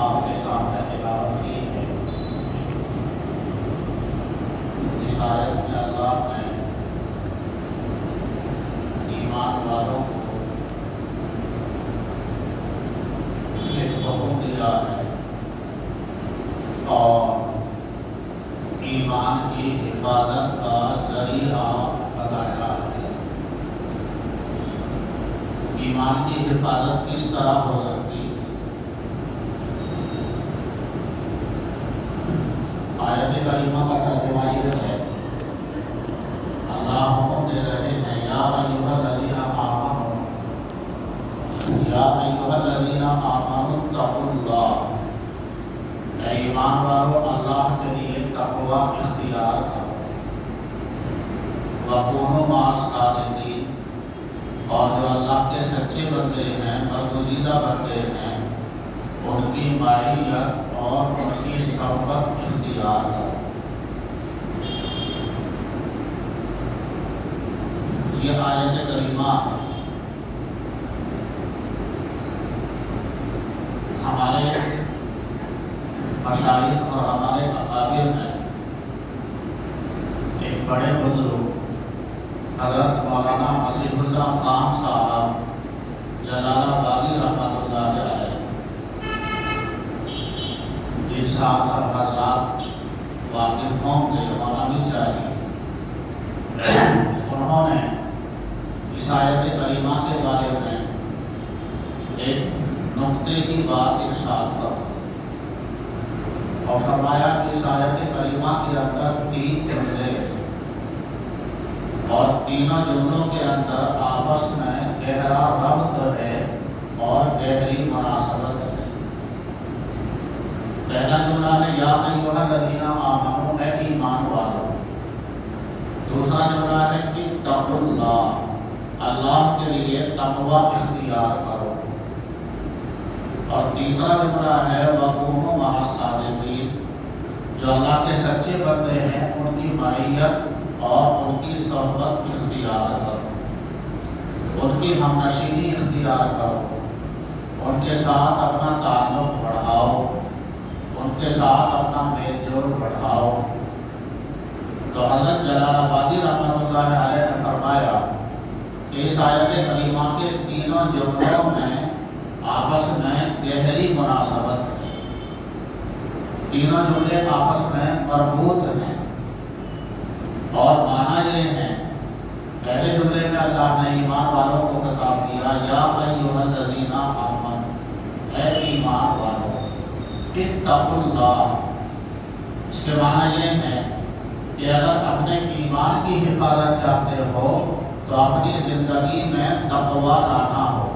آپ کے سامنے تلاوت کی ہے، اس آیت میں اللہ نے ایمان والوں کو ایک حکم دیا ہے اور ایمان کی حفاظت کا ذریعہ بتایا ہے۔ ایمان کی حفاظت کس طرح ہو سکتی؟ آیت کریمہ کا ترجمہ یہ ہے، اللہ حکم دے رہے ہیں یا ایھا الذین آمنوا، یا ایھا الذین آمنوا اتقوا اللہ، اے ایمان والو اللہ کے لیے تقوی اختیار کرو، وکونوا مع الصادقین، اور جو اللہ کے سچے بندے ہیں، برگزیدہ بندے ہیں، ان کی معیت اور ان کی صحبت اختیار کرو۔ یہ آیت کریمہ ہمارے مشائخ اور ہمارے اکابر میں ایک بڑے بزرگ حضرت مولانا مسیح اللہ خان صاحب جلال آبادی رحمۃ اللہ علیہ، جن سے آپ سب حضرات واقف ہوں گے، ہونا بھی چاہیے، انہوں نے اس آیت کریمہ کے بارے میں ایک نقطے کی بات ارشاد فرمائی اور فرمایا کہ اس آیت کریمہ کے اندر 3 جملے اور تینوں جملوں کے اندر آپس میں گہرا ربط ہے اور گہری مناسبت ہے۔ پہلا جملہ ہے یا ایھا الذین آمنوا، اے ایمان والو۔ دوسرا جملہ ہے کہ اتقوا اللہ، اللہ کے لیے تقوی اختیار کرو، اور تیسرا جملہ ہے وکونوا مع الصادقین، جو اللہ کے سچے بندے ہیں ان کی معیت اور ان کی صحبت اختیار کرو، ان کی ہمنشینی اختیار کرو، ان کے ساتھ اپنا تعلق بڑھاؤ، ان کے ساتھ اپنا میل جول بڑھاؤ۔ تو حضرت جلال آبادی رحمۃ اللہ علیہ نے فرمایا کہ اس آیت کریمہ کے تینوں جملوں میں آپس میں گہری مناسبت ہے، تینوں جملے آپس میں مربوط ہیں، اور معنی یہ ہے، پہلے جملے میں اللہ نے ایمان والوں کو خطاب کیا یا ایھا الذین آمنوا، اے ایمان والو، اتقوا اللہ۔ اس کے معنی یہ ہے کہ اگر اپنے ایمان کی حفاظت چاہتے ہو تو اپنی زندگی میں تقوی لانا ہو۔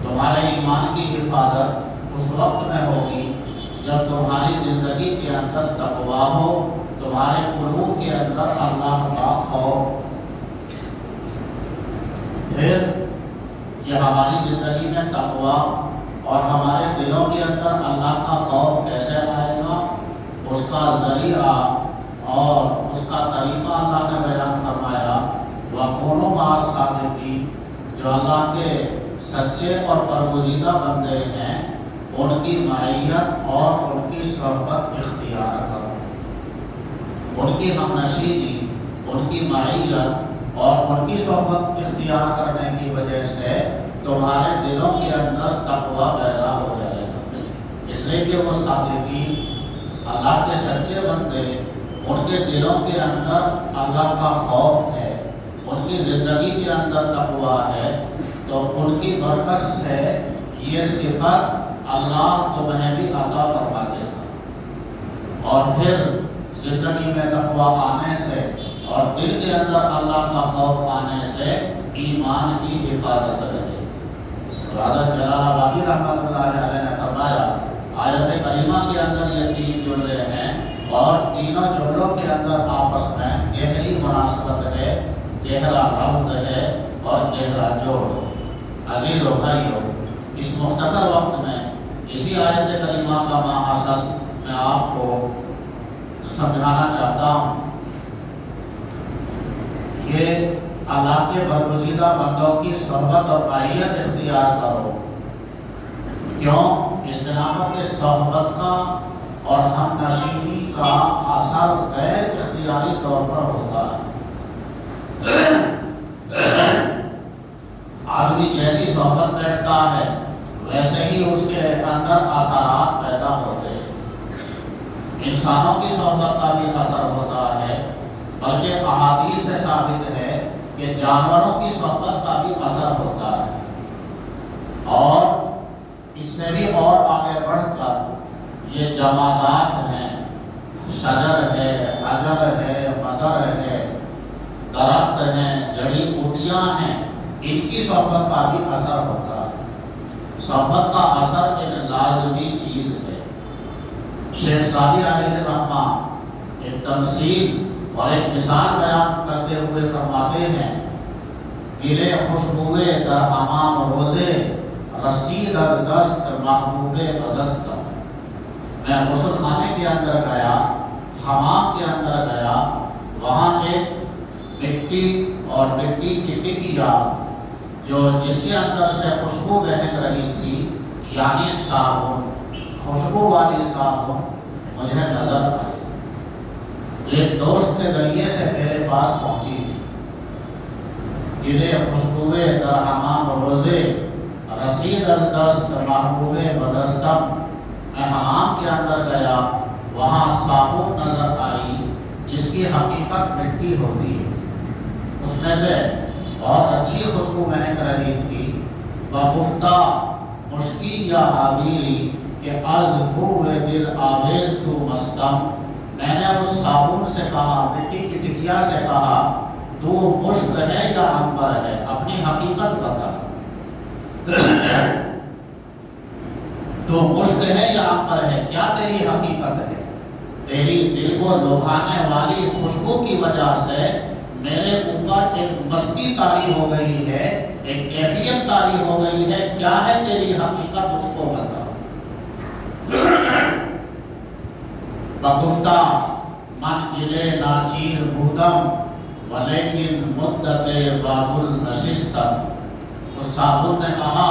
تمہارے ایمان کی حفاظت اس وقت میں ہوگی جب تمہاری زندگی کے اندر تقوی ہو، تمہارے قلوب کے اندر اللہ کا خوف۔ پھر یہ ہماری زندگی میں تقوی اور ہمارے دلوں کے اندر اللہ کا خوف کیسے آئے گا، اس کا ذریعہ اور اس کا طریقہ اللہ نے بیان فرمایا، وَكُونُوا مَعَ الصَّادِقِينَ، جو اللہ کے سچے اور برگزیدہ بندے ہیں ان کی معیت اور ان کی صحبت اختیار کرو۔ ان کی ہمنشینی، ان کی معیت اور ان کی صحبت اختیار کرنے کی وجہ سے تمہارے دلوں کے اندر تقوی پیدا ہو جائے گا، اس لیے کہ وہ صادقین، اللہ کے سچے بندے، ان کے دلوں کے اندر اللہ کا خوف ہے، ان کی زندگی کے اندر تقوی ہے، تو ان کی برکت سے یہ صفت اللہ تمہیں بھی عطا فرما دے گا، اور پھر زندگی میں تقوی آنے سے اور دل کے اندر اللہ کا خوف آنے سے ایمان کی حفاظت رہے۔ تو حضرت جلال آبادی رحمۃ اللہ علیہ نے فرمایا آیت کریمہ کے اندر یہ 3 جملے ہیں اور تینوں جملوں کے اندر آپس میں گہری مناسبت ہے، گہرا ربط ہے اور گہرا جوڑ ہے۔ عزیز و بھائیو، اس مختصر وقت میں اسی آیت کریمہ کا ماحصل میں آپ کو سمجھانا چاہتا ہوں۔ یہ اللہ کے برگزیدہ بندوں کی صحبت اور معیت اختیار کرو، کیوں؟ اس بنا کہ صحبت کا اور ہم نشینی کا اثر غیر اختیاری طور پر ہوتا ہے۔ آدمی جیسی صحبت بیٹھتا ہے ویسے ہی اس کے اندر اثرات پیدا ہوتے ہیں۔ انسانوں کی صحبت کا بھی اثر ہوتا ہے، بلکہ احادیث سے ثابت ہے کہ جانوروں کی صحبت کا بھی اثر ہوتا ہے۔ اور اس سے بھی اور آگے بڑھ کر یہ جمادات ہیں، شجر ہے، حجر ہے، مدر ہے، درخت ہیں، جڑی بوٹیاں ہیں، ان کی صحبت کا بھی اثر ہوتا ہے۔ صحبت کا اثر ایک لازمی چیز ہے۔ شیخ سعدی علیہ الرحمہ ایک تمثیل اور ایک مثال بیان کرتے ہوئے فرماتے ہیں، گلے خوشبوئے در امام روزے، رسید از دست محبوب بدست۔ میں غسل خانے کے اندر گیا، حمام کے اندر گیا، وہاں ایک مٹی اور مٹی کی ٹکیا جس کے اندر سے خوشبو بہک رہی تھی، یعنی صابن، خوشبو والی صابن مجھے نظر آئی۔ ایک دوست کے ذریعے سے میرے پاس پہنچی تھی۔ گلے خوشبوئے در حمام روزے، رسید از دست محبوب بدستم۔ میں حمام کے اندر گیا، وہاں صابن نظر آئی جس کی حقیقت مٹی ہوتی ہے، اس میں سے بہت اچھی خوشبو مہک رہی تھی۔ بگفتہ مشکی یا عابیری کہ از بوئے دل آویز تو مستم۔ میں نے اس صابن سے کہا، مٹی کی ٹکیا سے کہا، تو مشک ہے یا عنبر ہے؟ اپنی حقیقت بتا۔ تو مشک ہے یا عنبر ہے؟ کیا تیری حقیقت ہے؟ تیری دل کو لبھانے والی خوشبو کی وجہ سے میرے اوپر ایک مستی طاری ہو گئی ہے، ایک کیفیت طاری ہو گئی ہے، کیا ہے تیری حقیقت؟ اس کو بتا۔ بگفتہ من گلے ناچیز بودم ولیکن مدت باب النشستم۔ اس صابن نے کہا،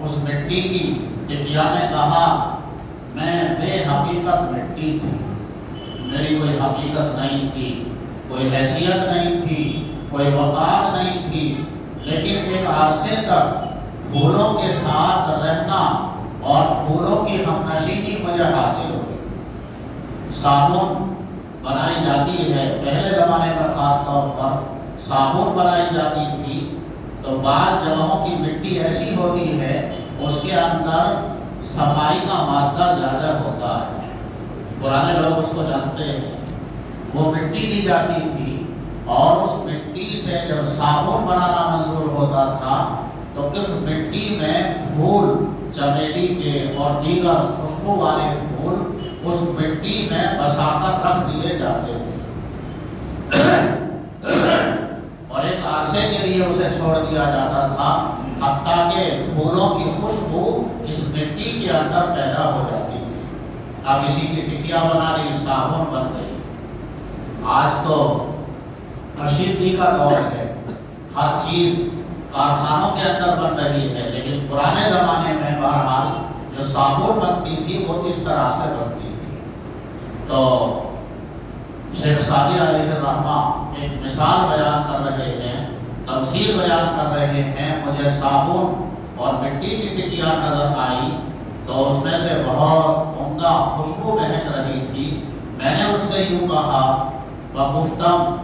اس مٹی کی ٹکیا نے کہا، میں بے حقیقت مٹی تھی، میری کوئی حقیقت نہیں تھی، کوئی حیثیت نہیں تھی، کوئی وقار نہیں تھی، لیکن ایک عرصے تک پھولوں کے ساتھ رہنا اور پھولوں کی ہم نشینی مجھے حاصل ہوئی۔ صابن بنائی جاتی ہے، پہلے زمانے میں خاص طور پر صابن بنائی جاتی تھی تو بعض جگہوں کی مٹی ایسی ہوتی ہے اس کے اندر صفائی کا مادہ زیادہ ہوتا ہے، پرانے لوگ اس کو جانتے ہیں۔ وہ مٹی دی جاتی تھی اور اس مٹی سے جب صابن بنانا منظور ہوتا تھا تو اس مٹی میں پھول چمیلی کے اور دیگر خوشبو والے پھول اس مٹی میں بسا کر رکھ دیے جاتے تھے اور ایک عرصے کے لیے اسے چھوڑ دیا جاتا تھا، حتیٰ کہ پھولوں کی خوشبو اس مٹی کے اندر پیدا ہو جاتی تھی۔ اب اسی کی ٹکیا بنا لی، صابن بن گئی۔ آج تو کشیدگی کا دور ہے، ہر چیز کارخانوں کے اندر بن رہی ہے، لیکن پرانے زمانے میں بہرحال جو صابن بنتی تھی وہ اس طرح سے بنتی تھی۔ تو شیخ سعدی علیہ الرحمہ ایک مثال بیان کر رہے ہیں، تمثیل بیان کر رہے ہیں، مجھے صابن اور مٹی کی ٹکیا نظر آئی تو اس میں سے بہت عمدہ خوشبو بہک رہی تھی۔ میں نے اس سے یوں کہا، بگفتم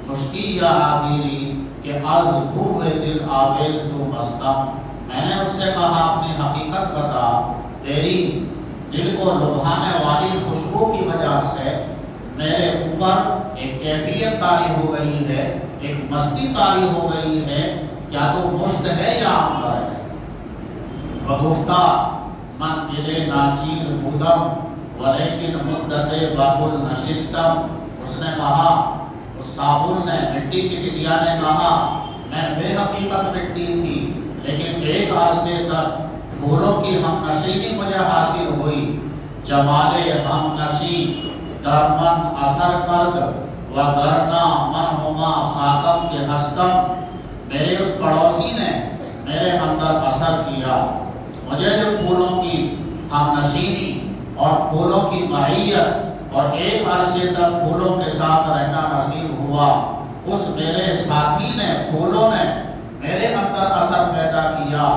مشکی یا عابیری کہ از بوئے دل آویز تو مستم۔ میں نے اس سے کہا، اپنی حقیقت بتا، تیری دل کو لبھانے والی خوشبو کی وجہ سے میرے اوپر ایک کیفیت طاری ہو گئی ہے، ایک مستی طاری ہو گئی ہے، کیا تو مشک ہے یا عنبر ہے؟ بگفتہ من گلے ناچیز بودم ولیکن مدت باب النشستم۔ اس نے کہا، اس صابن نے، مٹی کی ٹکیا نے کہا، میں بے حقیقت مٹی تھی لیکن ایک عرصے تک پھولوں کی ہم نشینی مجھے حاصل ہوئی۔ جمال ہم نشی درمن اثر کرد وگرنا من ہما خاکم کے ہستم۔ میرے اس پڑوسی نے میرے اندر اثر کیا، مجھے جو پھولوں کی ہم نشینی اور پھولوں کی معیت اور ایک عرصے تک پھولوں کے ساتھ رہنا نصیب ہوا، اس میرے ساتھی نے، پھولوں نے میرے اندر اثر پیدا کیا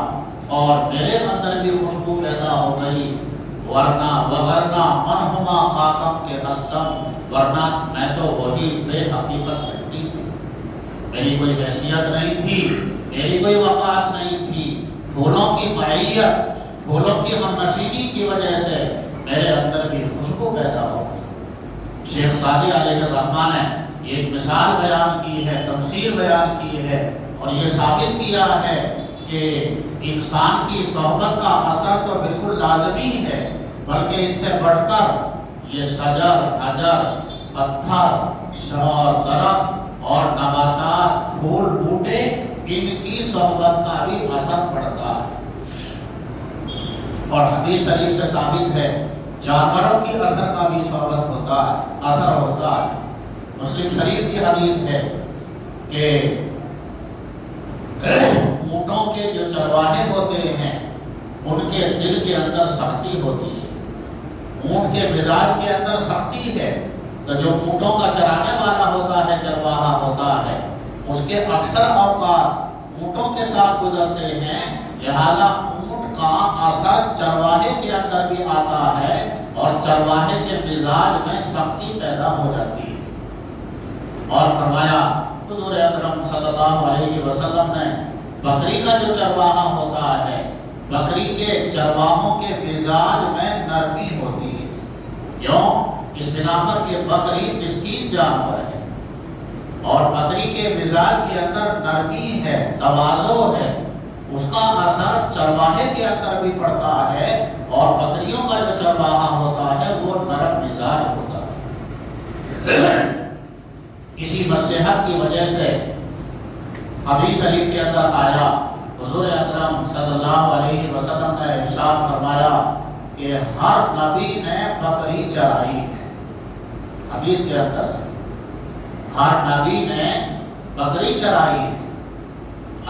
اور میرے اندر بھی خوشبو پیدا ہو گئی، ورنہ من ہما خاکم کے ہستم، ورنہ میں تو وہی بے حقیقت مٹی تھی، میری کوئی حیثیت نہیں تھی، میری کوئی وقعت نہیں تھی۔ پھولوں کی معیت، پھولوں کی ہم نشینی کی وجہ سے میرے اندر بھی خوشبو پیدا ہو گئی۔ شیخ سعدی علیہ الرحمہ نے ایک مثال بیان کی ہے، تمثیل بیان کی ہے اور یہ ثابت کیا ہے کہ انسان کی صحبت کا اثر تو بالکل لازمی ہے، بلکہ اس سے بڑھ کر یہ شجر، حجر، پتھر اور درخت اور نباتات، پھول بوٹے، ان کی صحبت کا بھی اثر پڑتا ہے۔ اور حدیث شریف سے ثابت ہے جانوروں کی اثر کا بھی صحبت ہوتا ہے، اثر ہوتا ہے۔ مسلم شریف کی حدیث ہے کہ اونٹوں کے جو چرواہے ہوتے ہیں ان کے دل کے اندر سختی ہوتی ہے، اونٹ کے مزاج کے اندر سختی ہے، تو جو اونٹوں کا چرانے والا ہوتا ہے، چرواہا ہوتا ہے، اس کے اکثر اوقات اونٹوں کے ساتھ گزرتے ہیں، لہذا اونٹ کا اثر چرواہے کے اندر بھی آتا ہے اور چرواہے کے مزاج میں سختی پیدا ہو جاتی ہے۔ اور فرمایا حضور اکرم صلی اللہ علیہ وسلم نے بکری کا جو چرواہا ہوتا ہے، بکری کے چرواہوں کے مزاج میں نرمی ہوتی ہے، کیوں؟ اس بنا پر کہ بکری مسکین جانور ہے اور بکری کے مزاج کے اندر نرمی ہے، تواضع ہے، اس کا اثر چرواہے کے اندر بھی پڑتا ہے اور بکریوں کا جو چرواہا ہوتا ہے وہ نرم مزاج ہوتا ہے۔ اسی مصلحت کی وجہ سے حدیث شریف کے اندر آیا، حضور اکرم صلی اللہ علیہ وسلم نے ارشاد فرمایا کہ ہر نبی نے بکری چرائی ہے۔ حدیث کے اندر ہر نبی نے بکری چرائی ہے،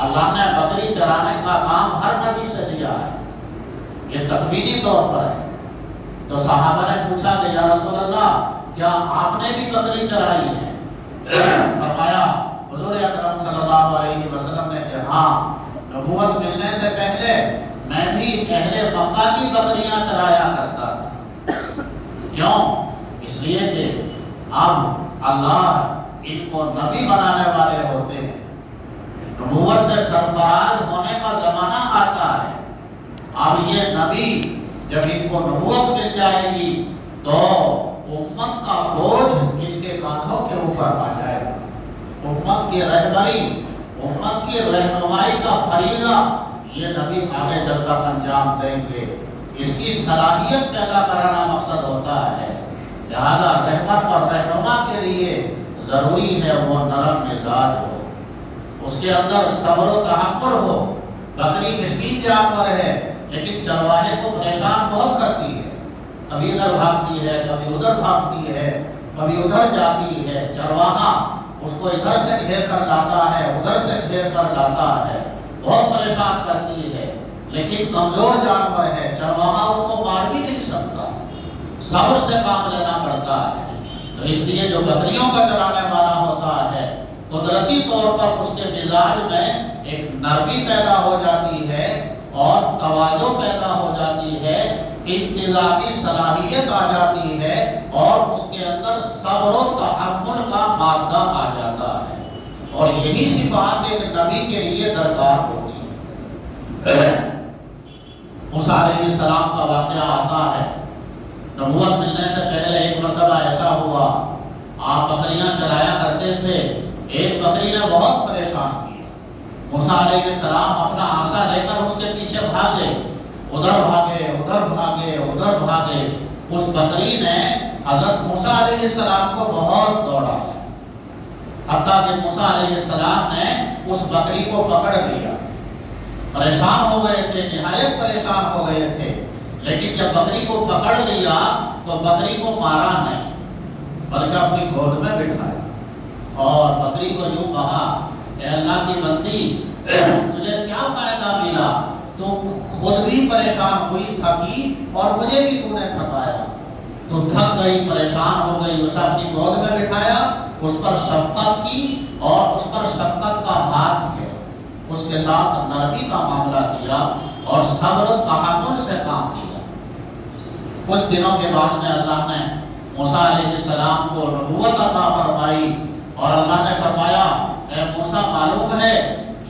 اللہ نے بکری چرانے کا کام ہر نبی سے دیا ہے، یہ تکوینی طور پر ہے۔ تو صحابہ نے پوچھا کہ یا رسول اللہ کیا آپ نے بھی بکری چرائی ہے؟ فرمایا حضور اکرم صلی اللہ علیہ وسلم نے کہ ہاں، نبوت ملنے سے پہلے میں بھی اہل مکہ کی بکریاں چرایا کرتا تھا۔ کیوں؟ اس لیے کہ اب اللہ ان کو نبی بنانے والے ہوتے ہیں، نبوت سے سرفراز ہونے کا زمانہ آتا ہے۔ اب یہ نبی جب ان کو نبوت مل جائے گی تو امت کا بوجھ ان کے کاندھوں کے اوپر آ جائے گا، امت کی رہبری، امت کی رہنمائی کا فریضہ یہ نبی آگے چل کر انجام دیں گے۔ اس کی صلاحیت پیدا کرانا مقصد ہوتا ہے، لہذا رہبر اور رہنما کے لیے ضروری ہے وہ نرم مزاج ہو، اس کے اندر صبر و تحمل ہو۔ بکری مسکین جانور ہے لیکن چرواہے کو پریشان بہت کرتی ہے، کبھی ادھر بھاگتی ہے، کبھی ادھر بھاگتی ہے، کبھی ادھر جاتی ہے، چرواہا اس کو ادھر سے گھیر کر لاتا ہے، ادھر سے گھیر کر لاتا ہے، بہت پریشان کرتی ہے، لیکن کمزور جانور ہے، چرواہا اس کو مار بھی نہیں سکتا، صبر سے کام لینا پڑتا ہے۔ تو اس لیے جو بکریوں کا چلانے والا ہوتا ہے قدرتی طور پر اس کے مزاج میں ایک نرمی پیدا ہو جاتی ہے اور تواضع پیدا ہو جاتی ہے، انتظامی صلاحیت آ جاتی ہے اور اس کے اندر صبر و تحمل کا مادہ آ جاتا ہے، اور یہی صفات ایک نبی کے لیے درکار ہوتی ہے۔ موسیٰ علیہ السلام کا واقعہ آتا ہے، نبوت ملنے سے پہلے ایک مرتبہ ایسا ہوا، آپ بکریاں چرایا کرتے تھے، ایک بکری نے بہت پریشان کیا، موسیٰ علیہ السلام اپنا عصا لے کر اس کے پیچھے بھاگے، ادھر بھاگے ادھر بھاگے ادھر بھاگے، اس بکری نے حضرت موسیٰ علیہ السلام کو بہت دوڑایا، حتیٰ کہ موسیٰ علیہ السلام نے اس بکری کو پکڑ لیا، پریشان ہو گئے تھے، نہایت پریشان ہو گئے تھے، لیکن جب بکری کو پکڑ لیا تو بکری کو مارا نہیں بلکہ اپنی گود میں بٹھایا اور بکری کو یوں کہا، اے اللہ کی بندی، تجھے کیا فائدہ ملا؟ تو خود بھی پریشان ہوئی، تھکی، اور مجھے بھی تو نے تھکایا۔ تو تھک گئی، پریشان ہو گئی، اسے اپنی گود میں بٹھایا، اس پر شفقت کی اور اس پر شفقت کا ہاتھ پھیرا، اس کے ساتھ نرمی کا معاملہ کیا اور صبر و تحمل سے کام لیا۔ کچھ دنوں کے بعد میں اللہ نے موسیٰ علیہ السلام کو نبوت عطا فرمائی، اور اللہ نے فرمایا اے موسیٰ معلوم ہے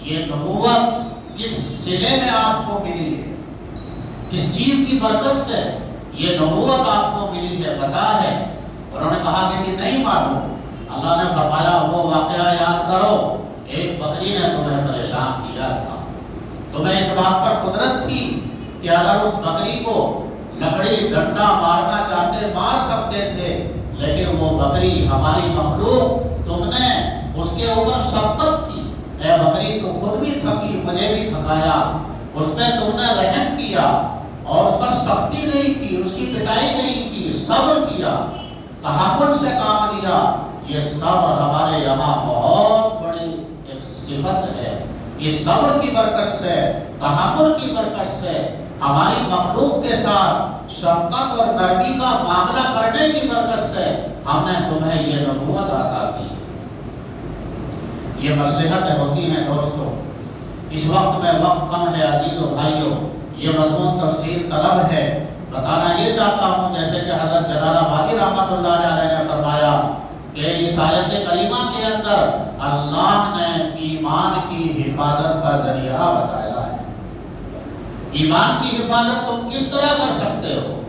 یہ نبوت کس صلے میں آپ کو ملی ہے، کس چیز کی برکت سے یہ نبوت آپ کو ملی ہے، بتا ہے؟ انہوں نے کہا کہ نہیں معلوم۔ اللہ نے فرمایا وہ واقعہ یاد کرو، ایک بکری نے تمہیں پریشان کیا تھا، تمہیں اس بات پر قدرت تھی کہ اگر اس بکری کو لکڑی ڈنڈا مارنا چاہتے مار سکتے تھے، لیکن وہ بکری ہماری مخلوق، تم نے اس کے اوپر شفقت کی، اے بکری تو خود بھی تھکی، مجھے بھی تھکایا، اس پہ تم نے رحم کیا اور اس پر سختی نہیں کی، اس کی پٹائی نہیں کی، صبر کیا، تحمل سے کام لیا۔ یہ صبر ہمارے یہاں بہت بڑی ایک صفت ہے۔ اس صبر کی برکت سے، تحمل کی برکت سے، ہماری مخلوق کے ساتھ شفقت اور نرمی کا معاملہ کرنے کی برکت سے ہم نے تمہیں یہ نبوت عطا کی۔ یہ مصلحتیں ہوتی ہیں دوستو، اس وقت میں وقت کم ہے عزیز و بھائیوں، یہ مضمون تفصیل طلب ہے۔ بتانا یہ چاہتا ہوں جیسے کہ حضرت جلال آبادی رحمۃ اللہ علیہ نے فرمایا کہ اس آیت کریمہ کے اندر اللہ نے ایمان کی حفاظت کا ذریعہ بتایا ہے۔ ایمان کی حفاظت تم کس طرح کر سکتے ہو؟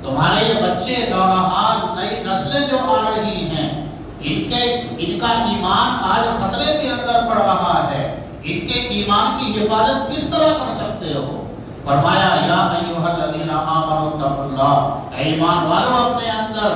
تمہارے یہ بچے نونہال نئی نسلیں جو آ رہی ہیں، ان کا ایمان آج خطرے کے اندر پڑ رہا ہے، ان کے ایمان کی حفاظت کس طرح کر سکتے ہو؟ فرمایا یا ایھا الذین آمنوا اتقوا اللہ، اے ایمان والو اپنے اندر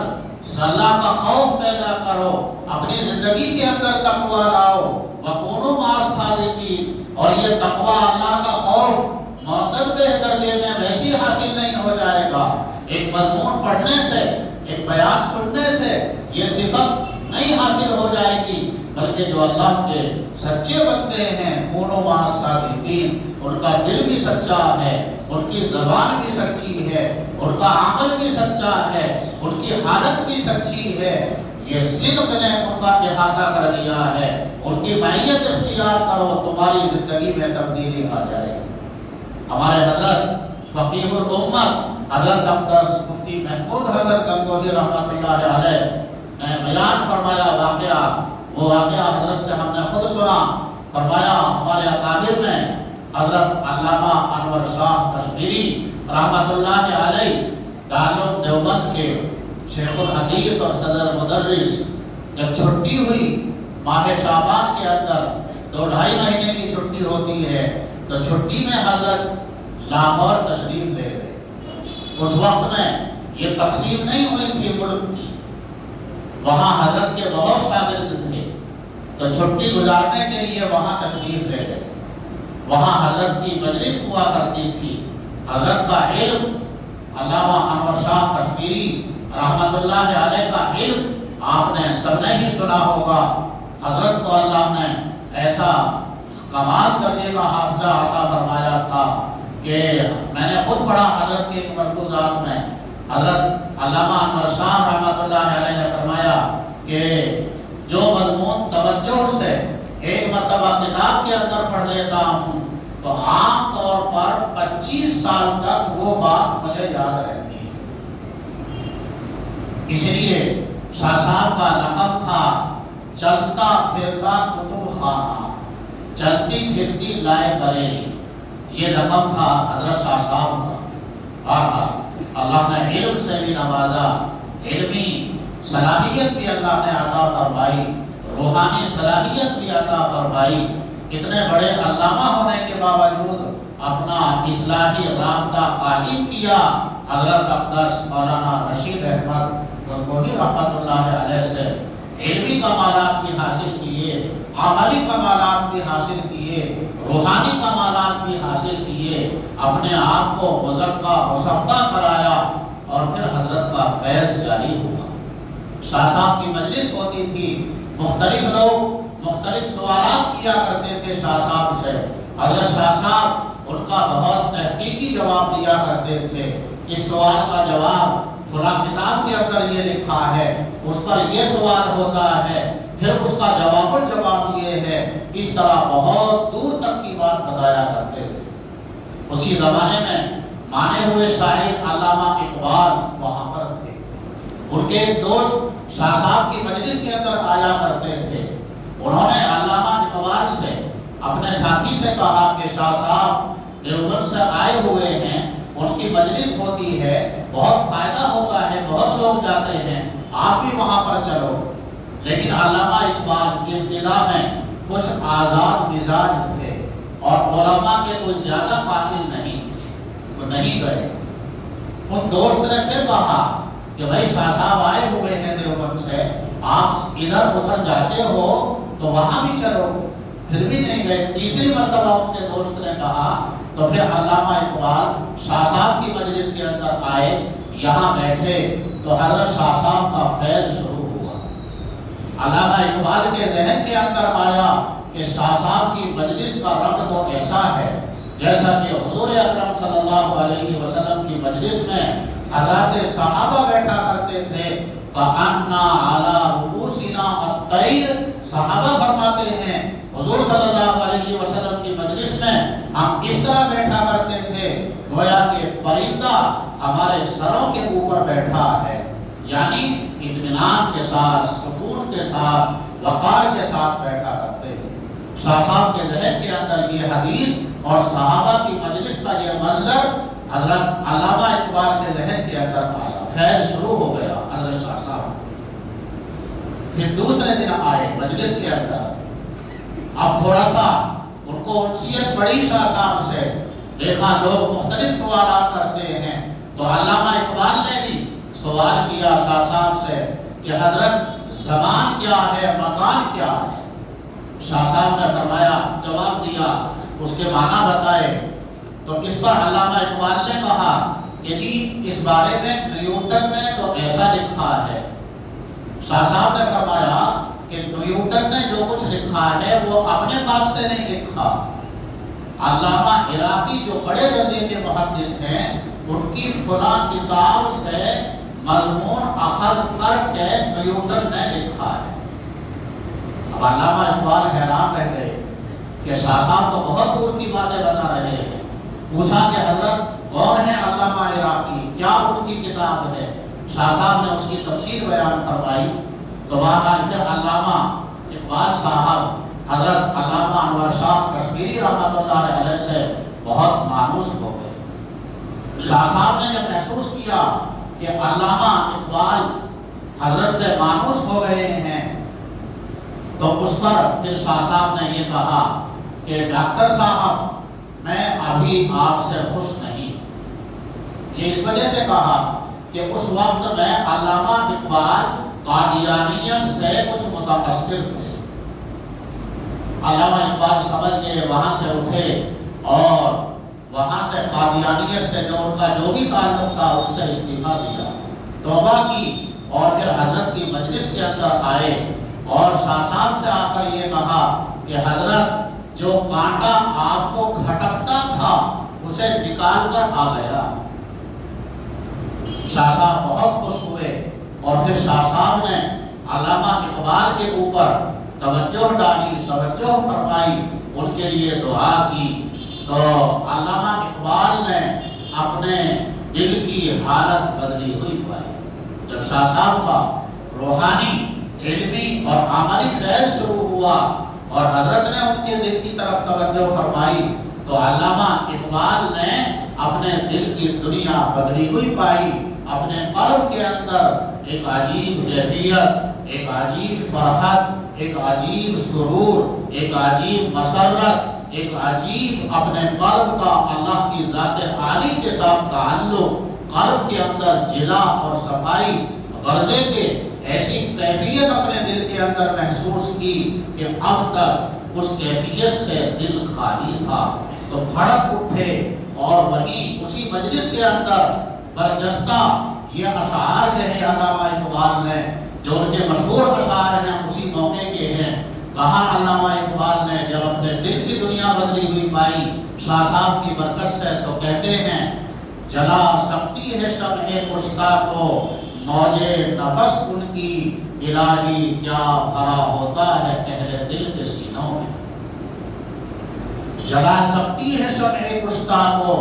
اللہ کا خوف پیدا کرو، اپنی زندگی کے اندر تقوی لاؤ، وکونوا مع الصادقین، اور یہ تقوی اللہ کا خوف معتدل درجے میں ویسی حاصل نہیں ہو جائے گا، ایک مضمون پڑھنے سے، ایک بیان سننے سے یہ صفت نہیں حاصل ہو جائے گی، بلکہ جو اللہ کے سچے بندے ہیں کونوا مع الصادقین، ان کا دل بھی سچا ہے، ان کی زبان بھی سچی ہے، ان کا عمل بھی سچا ہے، ان کی حالت بھی سچی ہے، یہ صدق نے ان کا احاطہ کر لیا ہے، ان کی معیت اختیار کرو، تمہاری زندگی میں تبدیلی آ جائے گی۔ ہمارے حضرت فقیہ الامت حضرت اقدس مفتی محمود حسن گنگوہی رحمۃ اللہ علیہ نے بیان فرمایا واقعہ، وہ واقعہ حضرت سے ہم نے خود سنا۔ فرمایا ہمارے اکابر میں حضرت علامہ انور شاہ کشمیری رحمۃ اللہ علیہ دارالعلوم دیوبند کے شیخ الحدیث اور صدر مدرس، جب چھٹی ہوئی ماہ شعبان کے اندر 2-2.5 مہینے کی چھٹی ہوتی ہے، تو چھٹی میں حضرت لاہور تشریف لے گئے۔ اس وقت میں یہ تقسیم نہیں ہوئی تھی ملک کی، وہاں حضرت کے بہت شاگرد تھے، تو چھٹی گزارنے کے لیے وہاں تشریف لے گئے۔ وہاں حضرت کی مجلس ہوا کرتی تھی، حضرت کا علم، علامہ انور شاہ کشمیری رحمۃ اللہ علیہ کا علم آپ نے سب نے ہی سنا ہوگا۔ حضرت کو اللہ نے ایسا کمال درجے کا حافظہ عطا فرمایا تھا کہ میں نے خود پڑھا حضرت کے ملفوظات میں، حضرت علامہ انور شاہ رحمۃ اللہ علیہ نے فرمایا کہ جو مضمون توجہ سے ایک مرتبہ کتاب کے اندر پڑھ لیتا ہوں تو عام طور پر 25 سال تک وہ بات مجھے یاد رہتی ہے۔ اس لیے شاہ صاحب کا لقب تھا چلتا پھرتا کتب خانہ، چلتی پھرتی لائے بریلی، یہ لقب تھا حضرت شاہ صاحب کا۔ اور اللہ نے علم سے بھی نوازا، علمی صلاحیت بھی اللہ نے عطا فرمائی، روحانی صلاحیت بھی عطا فرمائی۔ اتنے بڑے علامہ ہونے کے باوجود اپنا اصلاحی رابطہ قائم کیا۔ حضرت اقدس مولانا رشید احمد گنگوہی رحمۃ اللہ علیہ سے علمی کمالات بھی حاصل کیے، عملی کمالات بھی حاصل کیے، روحانی کمالات بھی حاصل کیے، اپنے آپ کو مزکا مصفا کرایا، اور پھر حضرت کا فیض جاری ہوا۔ شاہ صاحب کی مجلس ہوتی تھی، مختلف لوگ مختلف سوالات کیا کرتے تھے شاہ صاحب سے، حضرت شاہ صاحب ان کا بہت تحقیقی جواب دیا کرتے تھے. اس سوال کا جواب فلاں کتاب کے اندر یہ لکھا ہے، اس پر یہ سوال ہوتا ہے، پھر اس کا جواب الجواب یہ ہے. اس طرح بہت دور تک کی بات بتایا کرتے تھے. اسی زمانے میں مانے ہوئے شاعر علامہ اقبال وہاں پر تھے. ان کے ایک دوست شاہ صاحب کی مجلس کے اندر آیا کرتے تھے. انہوں نے علامہ اقبال سے اپنے ساتھی سے کہا کہ شاہ صاحب دیوبند سے آئے ہوئے ہیں، ان کی مجلس ہوتی ہے، بہت فائدہ ہوتا ہے، بہت لوگ جاتے ہیں، آپ بھی وہاں پر چلو. لیکن علامہ اقبال ابتدا میں کچھ آزاد مزاج تھے اور علماء کے کوئی زیادہ قابل نہیں تھے، وہ نہیں گئے. ان دوست نے پھر کہا کہ بھائی شاہ صاحب آئے ہوئے ہیں دیوبند سے، آپ ادھر ادھر جاتے ہو تو وہاں بھی چلو. پھر بھی نہیں گئے. تیسری مرتبہ ان کے دوست نے کہا تو پھر علامہ اقبال شاہ صاحب کی مجلس کے اندر آئے، یہاں بیٹھے تو حضرت شاہ صاحب کا فیض شروع ہوا. علامہ اقبال کے ذہن کے اندر آیا کہ شاہ صاحب کی مجلس کا رنگ تو ایسا ہے جیسا کہ حضور اکرم صلی اللہ علیہ وسلم کی مجلس میں حضرات صحابہ بیٹھا کرتے تھے. فَأَنَّا عَلَىٰ رُؤُوسِنَا الطَّيْرُ، صحابہ فرماتے ہیں حضور صلی اللہ علیہ وسلم کی مجلس میں ہم اس طرح بیٹھا کرتے تھے گویا کہ پرندہ ہمارے سروں کے اوپر بیٹھا ہے. یعنی اطمینان کے ساتھ، سکون کے ساتھ، وقار کے ساتھ بیٹھا کرتے تھے. شاہ صاحب کے ذہن کے اندر یہ حدیث اور صحابہ کی مجلس کا یہ منظر حضرت علامہ اقبال کے ذہن کے اندر آیا. فیض شروع ہو گیا حضرت شاہ صاحب. پھر دوسرے دن آئے مجلس کے اندر. اب تھوڑا سا ان کو انسیت بڑی شاہ صاحب سے، دیکھا لوگ مختلف سوالات کرتے ہیں تو علامہ اقبال نے بھی سوال کیا شاہ صاحب سے کہ حضرت زمان کیا ہے، مکان کیا ہے. شاہ صاحب نے فرمایا، جواب دیا، اس کے معنی بتائے. تو اس پر علامہ اقبال نے کہا کہ جی اس بارے میں نیوٹن نے تو ایسا لکھا ہے. شاہ صاحب نے فرمایا کہ نیوٹن نے جو کچھ لکھا ہے وہ اپنے پاس سے نہیں لکھا. علامہ عراقی جو بڑے درجے کے محدث ہیں، ان کی فلاں کتاب سے مضمون اخذ کر کے نیوٹن نے لکھا ہے. اب علامہ اقبال حیران رہ گئے کہ شاہ صاحب تو بہت دور کی باتیں بتا رہے ہیں. پوچھا کہ حضرت کون ہے علامہ عراقی، کیا ان کی کتاب ہے؟ شاہ صاحب نے اس کی تفسیر بیان فرمائی. تو بہرحال پھر علامہ اقبال صاحب حضرت علامہ انور شاہ کشمیری رحمۃ اللہ علیہ سے بہت مانوس ہو گئے. شاہ صاحب نے جب محسوس کیا کہ علامہ اقبال حضرت سے مانوس ہو گئے ہیں تو اس پر پھر شاہ صاحب نے یہ کہا کہ ڈاکٹر صاحب میں ابھی آپ سے خوش نہیں. یہ اس وجہ سے کہا کہ اس وقت میں علامہ اقبال قادیانیت سے کچھ متاثر تھے. علامہ اقبال سمجھ گئے، وہاں سے اٹھے اور وہاں سے قادیانیت سے جو ان کا جو بھی تعلق تھا اس سے استعفا دیا، توبہ کی اور پھر حضرت کی مجلس کے اندر آئے اور شاہ صاحب سے آ کر یہ کہا کہ حضرت جو کانٹا آپ کو کھٹکتا تھا اسے نکال کر آ گیا. شاہ صاحب بہت خوش ہوئے اور پھر شاہ صاحب نے علامہ اقبال کے اوپر توجہ ڈالی، توجہ فرمائی، ان کے لیے دعا کی. تو علامہ اقبال نے اپنے دل کی حالت بدلی ہوئی پائی. جب شاہ صاحب کا روحانی، علمی اور عملی فیض شروع ہوا اور حضرت نے ان کے دل کی طرف توجہ فرمائی تو علامہ اقبال نے اپنے دل کی دنیا بدلی ہوئی پائی. اپنے قلب کے اندر ایک عجیب کیفیت، ایک عجیب فرحت، ایک عجیب سرور، ایک عجیب مسرت، ایک عجیب اپنے قلب کا اللہ کی ذات عالی کے ساتھ تعلق، قلب کے اندر جلا اور صفائی غرضے کے ایسی کیفیت اپنے دل کے اندر محسوس کی کہ اب تک اس کیفیت سے دل خالی تھا. تو بھڑک اٹھے اور وہیں اسی مجلس کے اندر برجستہ یہ اشعار کہے علامہ اقبال نے، جو ان کے مشہور اشعار ہیں اسی موقع کے ہیں. کہا علامہ اقبال نے جب اپنے دل کی دنیا بدلی ہوئی پائی، شاہ صاحب کی برکت سے تو کہتے ہیں جلا سکتی ہے شمع مشتاق کو موج نفس ان کی الہی کیا بھرا ہوتا ہے اہل دل کے سینوں میں. جلا سکتی ہے شمع مشتاق کو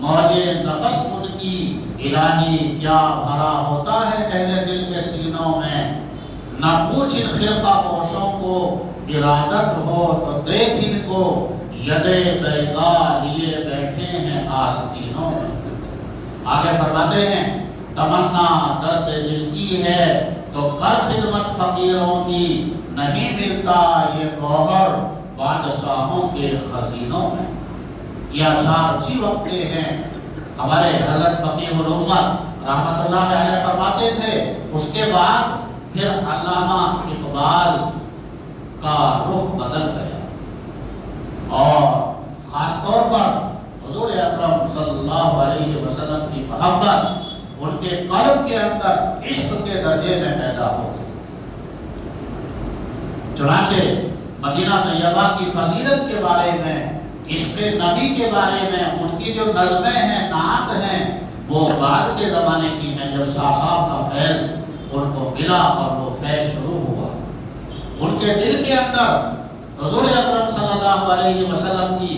موج نفس ان کی الہی کیا بھرا ہوتا ہے اہل دل کے سینوں میں. نہ پوچھ ان خرقہ پوشوں کو ارادت ہو تو دیکھ ان کو یدے بیضا لیے بیٹھے ہیں آستینوں میں. آگے فرماتے ہیں تمنا درد دل کی ہے تو کر خدمت فقیروں کی نہیں ملتا یہ گوہر بادشاہوں کے خزینوں میں. یہ اشعار اسی وقت کے ہیں. ہمارے حضرت فقیہ الامت رحمت اللہ علیہ فرماتے تھے اس کے بعد پھر علامہ اقبال کا رخ بدل گیا اور خاص طور پر حضور اکرم صلی اللہ علیہ وسلم کی محبت ان کے قلب کے اندر عشق کے درجے میں پیدا ہو گئی. چنانچہ مدینہ طیبہ کی فضیلت کے بارے میں عشق نبی کے بارے میں ان کی جو نظمیں ہیں نعت ہیں وہ بعد کے زمانے کی ہیں جب شاہ صاحب کا فیض ان کو ملا اور وہ فیض شروع ہوا. ان کے دل کے اندر حضور اکرم صلی اللہ علیہ وسلم کی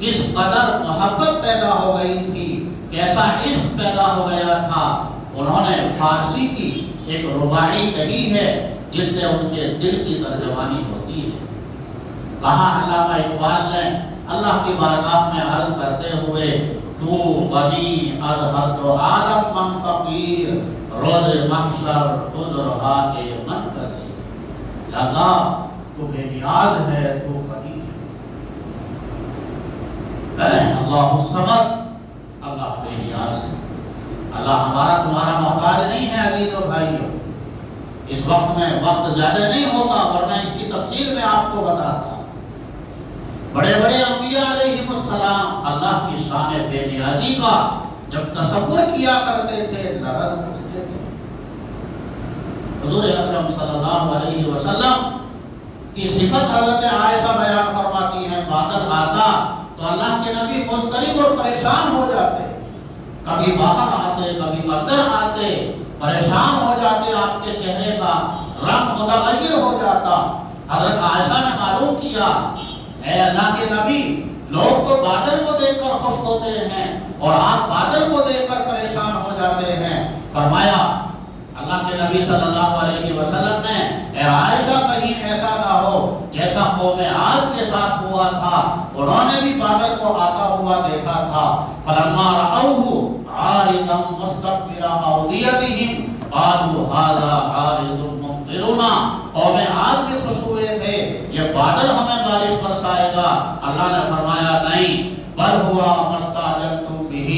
کس قدر محبت پیدا ہو گئی تھی کیسا عشق پیدا ہو گیا تھا. انہوں نے فارسی کی ایک رباعی کہی ہے جس سے ان کے دل کی ترجمانی ہوتی ہے. کہا علامہ اقبال نے اللہ کی بارگاہ میں عرض کرتے ہوئے تو بنی اظہر تو عالم من فقیر روز محشر عذرہا کے من پذیر. یا اللہ تو بے نیاز ہے تو غنی ہے. اللہ الصمد اللہ بے نیاز ہے. اللہ ہمارا تمہارا محتاج نہیں ہے عزیز و بھائیوں. اس وقت میں وقت زیادہ نہیں ہوتا ورنہ اس کی تفصیل میں آپ کو بتاتا. بڑے بڑے انبیاء علیہ السلام اللہ کی شان بے نیازی کا جب تصور کیا کرتے تھے لرز اٹھتے تھے. حضور اکرم صلی اللہ علیہ وسلم کی صفت حضرت عائشہ بیان فرماتی ہیں بادل آتا تو اللہ کے نبی مضطرب اور پریشان ہو جاتے. کبھی باہر آتے کبھی اندر آتے پریشان ہو جاتے. آپ کے چہرے کا رنگ متغیر ہو جاتا. حضرت عائشہ نے معلوم کیا اے اللہ کے نبی لوگ تو بادل کو دیکھ کر خوش ہوتے ہیں اور آپ بادل کو دیکھ کر پریشان ہو جاتے ہیں. فرمایا اللہ کے نبی صلی اللہ علیہ وسلم نے اے عائشہ کہیں ایسا نہ ہو جیسا قوم عاد کے ساتھ ہوا تھا. انہوں نے بھی بادل کو آتا ہوا دیکھا تھا. فلما رأوه عارضا مستقبل اوديتهم قالوا هذا عارض ممطرنا. قوم عاد بھی خوش ہوئے تھے یہ بادل ہمیں بارش برسائے گا. اللہ نے فرمایا نہیں بل ہوا مستعجلتم به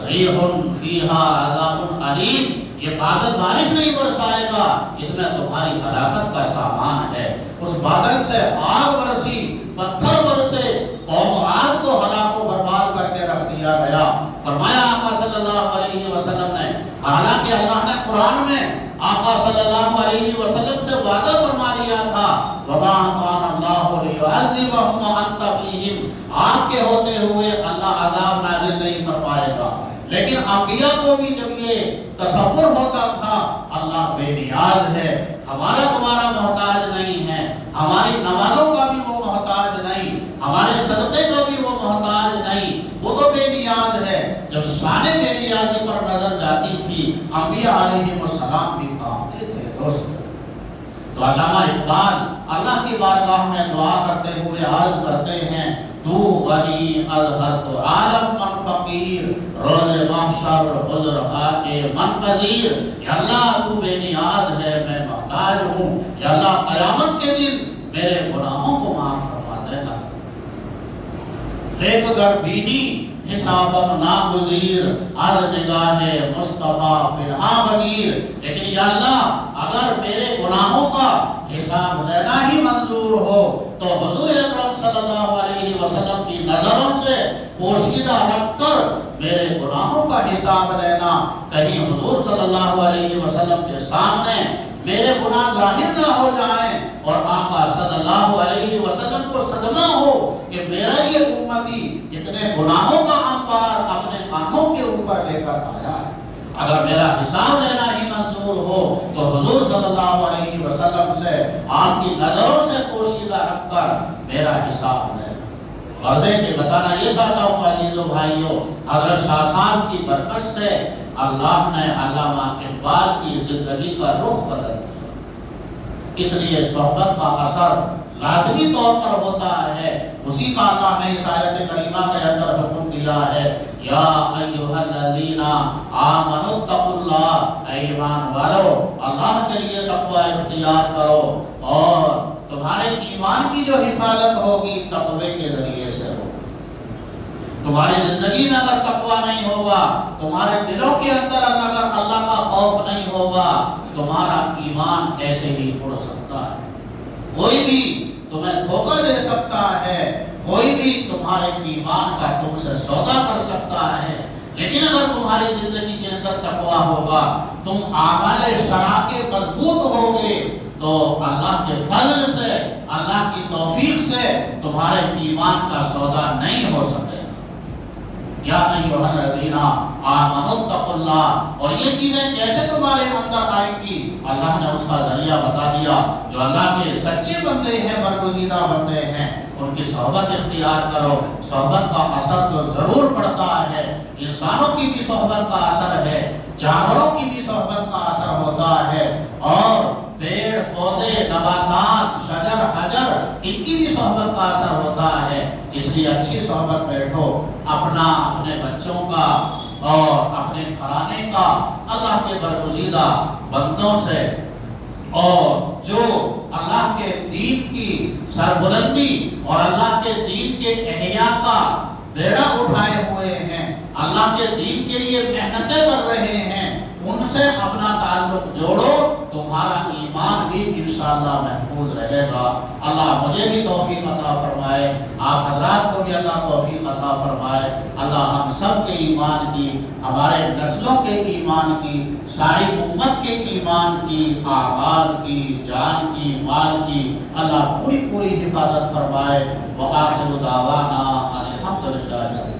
ریح فیہا عذاب علیم. یہ بادل بارش نہیں برسائے گا اس میں تمہاری ہلاکت کا سامان ہے. اس بادل سے آگ برسی پتھر برسے قوم عاد کو ہلاک و برباد کر کے رکھ دیا گیا. فرمایا آقا صلی اللہ علیہ وسلم نے حالانکہ اللہ نے قرآن میں آقا صلی اللہ علیہ وسلم سے وعدہ فرما لیا تھا وَمَا كَانَ اللَّهُ لِيُعَذِّبَهُمْ وَأَنْتَ فِيهِمْ. آپ کے ہوتے ہوئے اللہ عذاب نازل نہیں فرمائے گا. لیکن انبیاء کو بھی جب یہ تصور ہوتا تھا اللہ بے نیاز ہے ہمارا تمہارا محتاج نہیں ہے. ہماری نمازوں کا بھی وہ محتاج نہیں ہمارے صدقے کا بھی وہ محتاج نہیں. وہ تو بے نیاز ہے. جب شان بے نیازی پر نظر جاتی تھی انبیاء علیہ السلام بھی کانپتے تھے. دوست تو علامہ اقبال اللہ کی بارگاہ میں دعا کرتے ہوئے عرض کرتے ہیں تو غنی اظہر تو عالم من فقیر روز محشر عذرہا کے من پذیر. یا اللہ تو بے نیاز ہے میں محتاج ہوں. یا اللہ قیامت کے دن میرے گناہوں کو معاف فرما دینا. لیک گر بینی حسابم ناگزیر از نگاہ مصطفیٰ پنہا بگیر. لیکن یا اللہ اگر میرے گناہوں کا حساب لینا ہی منظور ہو تو حضور اکرم صلی اللہ علیہ وسلم کی نظروں سے پوشیدہ رکھ کر میرے گناہوں کا حساب لینا. کہیں حضور صلی اللہ علیہ وسلم کے سامنے میرے گناہ ظاہر نہ ہو جائیں اور آقا صلی اللہ علیہ وسلم کو صدمہ ہو کہ میرا یہ امتی اتنے گناہوں کا انبار اپنے کانٹوں کے اوپر لے کر آیا ہے، اگر میرا حساب لینا ہی منظور ہو تو حضور صلی اللہ علیہ وسلم سے آپ کی نظروں سے پوشیدہ رکھ کر میرا حساب لینا۔ غرضے کہ بتانا یہ چاہتا ہوں عزیزو بھائیو، حضرت شاہ صاحب کی برکت سے اللہ نے علامہ اقبال کی زندگی کا رخ بدل دیا، اس لیے صحبت کا اثر لازمی طور پر ہوتا ہے۔ اسی کا اللہ نے اس آیت کریمہ کے اندر حکم دیا ہے، یا ایھا الذین آمنوا اتقوا اللہ، اے ایمان والو اللہ کے لیے تقوی اختیار کرو، اور تمہارے ایمان کی جو حفاظت ہوگی تقوی کے ذریعے سے ہوگی۔ تمہاری زندگی میں اگر تقوی نہیں ہوگا، تمہارے دلوں کے اندر اگر اللہ کا خوف نہیں ہوگا، تمہارا ایمان ایسے ہی اڑ سکتا ہے، کوئی بھی تمہیں دھوکہ دے سکتا ہے، کوئی بھی تمہارے ایمان کا تم سے سودا کر سکتا ہے، لیکن اگر تمہاری زندگی کے اندر تقوی ہوگا، تم اعمال شرع کے مضبوط ہوگے، تو اللہ کے فضل سے، اللہ کی توفیق سے تمہارے ایمان کا سودا نہیں ہو سکے۔ یا ایھا الذین آمنوا اتقوا اللہ، اور یہ چیزیں کیسے تمہارے اندر آئیں گی، اللہ نے اس کا ذریعہ بتا دیا۔ جو اللہ کے سچے بندے ہیں، برگزیدہ بندے ہیں، ان کی صحبت اختیار کرو۔ صحبت کا اثر تو ضرور پڑتا ہے، انسانوں کی بھی صحبت کا اثر ہے، جانوروں کی بھی صحبت کا اثر ہوتا ہے، اور پیڑ پودے نباتات شجر حجر ان کی بھی صحبت کا اثر ہوتا ہے۔ اس لیے اچھی صحبت بیٹھو، اپنے بچوں کا اور اپنے گھرانے کا اللہ کے برگزیدہ بندوں سے، اور جو اللہ کے دین کی سربلندی اور اللہ کے دین کے احیاء کا بیڑا اٹھائے ہوئے ہیں، اللہ کے دین کے لیے محنتیں کر رہے ہیں، ان سے اپنا تعلق جوڑو، تمہارا ایمان بھی انشاءاللہ محفوظ رہے گا۔ اللہ مجھے بھی توفیق عطا فرمائے، آپ حضرات کو بھی اللہ توفیق عطا فرمائے۔ اللہ ہم سب کے ایمان کی، ہمارے نسلوں کے ایمان کی، ساری امت کے ایمان کی، اعمال کی، جان کی، مال کی اللہ پوری حفاظت فرمائے۔ وآخر دعوانا الحمدللہ۔